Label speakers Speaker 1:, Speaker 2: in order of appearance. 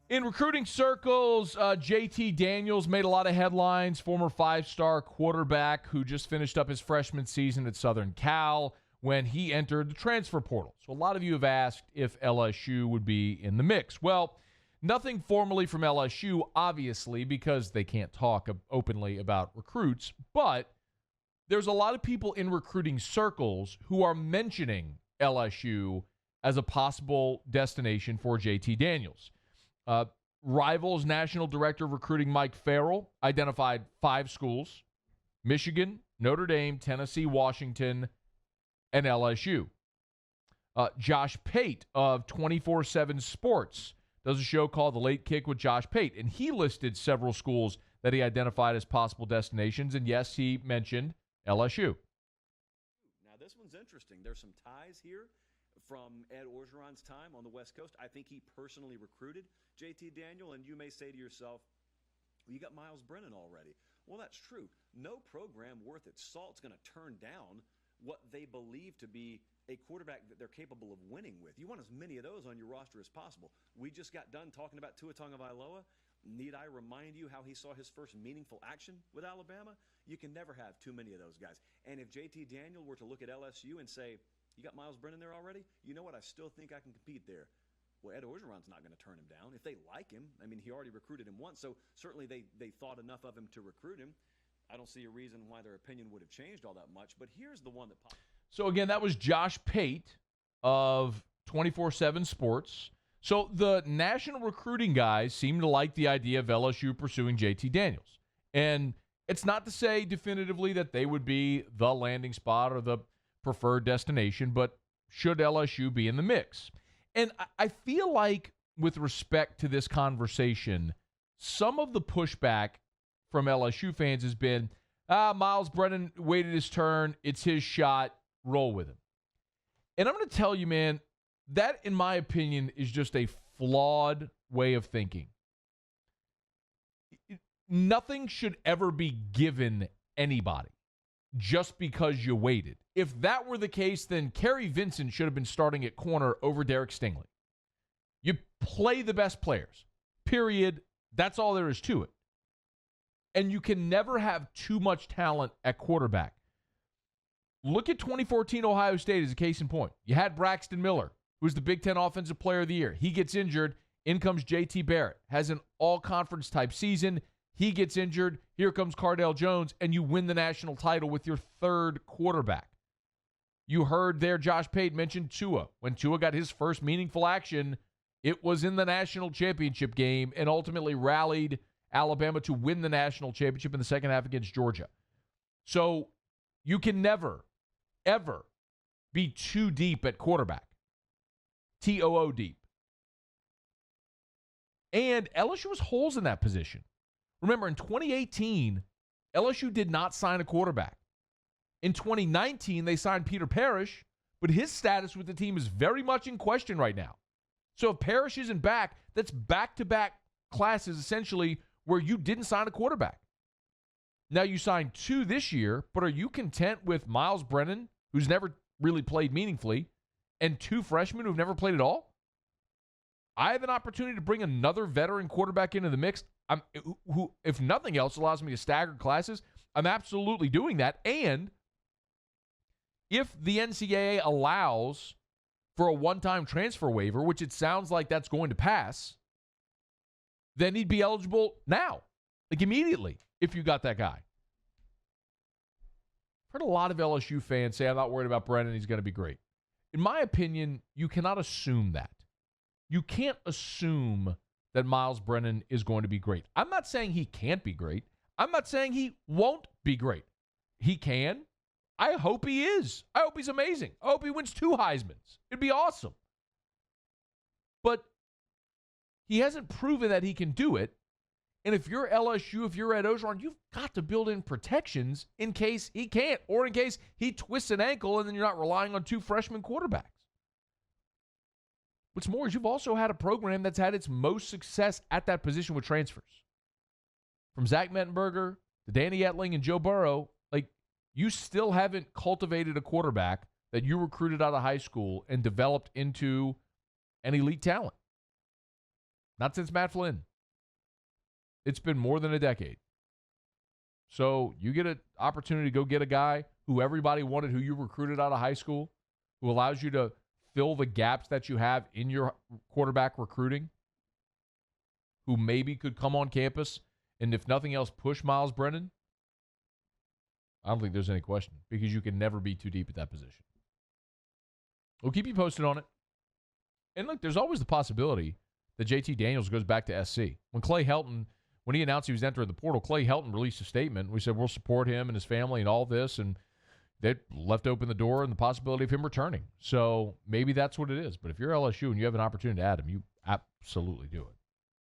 Speaker 1: In recruiting circles, JT Daniels made a lot of headlines, former five-star quarterback who just finished up his freshman season at Southern Cal when he entered the transfer portal. So a lot of you have asked if LSU would be in the mix. Well, nothing formally from LSU, obviously, because they can't talk openly about recruits, but there's a lot of people in recruiting circles who are mentioning LSU as a possible destination for JT Daniels. Rivals National Director of Recruiting Mike Farrell identified 5 schools: Michigan, Notre Dame, Tennessee, Washington, and LSU. Josh Pate of 24/7 Sports does a show called The Late Kick with Josh Pate, and he listed several schools that he identified as possible destinations, and yes, he mentioned LSU.
Speaker 2: Now, this one's interesting. There's some ties here from Ed Orgeron's time on the West Coast. I think he personally recruited JT Daniel, and you may say to yourself, well, you got Miles Brennan already. Well, that's true. No program worth its salt is going to turn down what they believe to be a quarterback that they're capable of winning with. You want as many of those on your roster as possible. We just got done talking about Tua Tagovailoa. Need I remind you how he saw his first meaningful action with Alabama? You can never have too many of those guys. And if JT Daniel were to look at LSU and say, you got Miles Brennan there already? You know what? I still think I can compete there. Well, Ed Orgeron's not going to turn him down. If they like him, I mean, he already recruited him once, so certainly they thought enough of him to recruit him. I don't see a reason why their opinion would have changed all that much, but here's the one that popped.
Speaker 1: So, again, that was Josh Pate of 24/7 Sports. So the national recruiting guys seem to like the idea of LSU pursuing JT Daniels. And it's not to say definitively that they would be the landing spot or the preferred destination, but should LSU be in the mix? And I feel like, with respect to this conversation, some of the pushback from LSU fans has been, Miles Brennan waited his turn, it's his shot, roll with him. And I'm going to tell you, man, that, in my opinion, is just a flawed way of thinking. Nothing should ever be given anybody just because you waited. If that were the case, then Kerry Vincent should have been starting at corner over Derek Stingley. You play the best players, period. That's all there is to it. And you can never have too much talent at quarterback. Look at 2014 Ohio State as a case in point. You had Braxton Miller, who was the Big Ten Offensive Player of the Year. He gets injured. In comes J.T. Barrett. Has an all-conference type season. He gets injured. Here comes Cardale Jones, and you win the national title with your third quarterback. You heard there Josh Pate mention Tua. When Tua got his first meaningful action, it was in the national championship game and ultimately rallied Alabama to win the national championship in the second half against Georgia. So you can never, ever be too deep at quarterback. TOO deep. And LSU has holes in that position. Remember, in 2018, LSU did not sign a quarterback. In 2019, they signed Peter Parrish, but his status with the team is very much in question right now. So if Parrish isn't back, that's back-to-back classes essentially where you didn't sign a quarterback. Now you signed 2 this year, but are you content with Miles Brennan, who's never really played meaningfully, and 2 freshmen who've never played at all? I have an opportunity to bring another veteran quarterback into the mix, who, if nothing else, allows me to stagger classes. I'm absolutely doing that. And if the NCAA allows for a one-time transfer waiver, which it sounds like that's going to pass, then he'd be eligible now, like immediately, if you got that guy. I've heard a lot of LSU fans say, I'm not worried about Brennan, he's going to be great. In my opinion, you cannot assume that. You can't assume that Miles Brennan is going to be great. I'm not saying he can't be great. I'm not saying he won't be great. He can. I hope he is. I hope he's amazing. I hope he wins 2 Heismans. It'd be awesome. But he hasn't proven that he can do it. And if you're LSU, if you're Ed Orgeron, you've got to build in protections in case he can't, or in case he twists an ankle and then you're not relying on 2 freshman quarterbacks. What's more is you've also had a program that's had its most success at that position with transfers. From Zach Mettenberger to Danny Etling and Joe Burrow, like, you still haven't cultivated a quarterback that you recruited out of high school and developed into an elite talent. Not since Matt Flynn. It's been more than a decade. So you get an opportunity to go get a guy who everybody wanted, who you recruited out of high school, who allows you to fill the gaps that you have in your quarterback recruiting, who maybe could come on campus and, if nothing else, push Miles Brennan. I don't think there's any question, because you can never be too deep at that position. We'll keep you posted on it. And look, there's always the possibility that JT Daniels goes back to SC. When he announced he was entering the portal, Clay Helton released a statement. We said we'll support him and his family and all this, and they left open the door and the possibility of him returning. So maybe that's what it is. But if you're LSU and you have an opportunity to add him, you absolutely do it.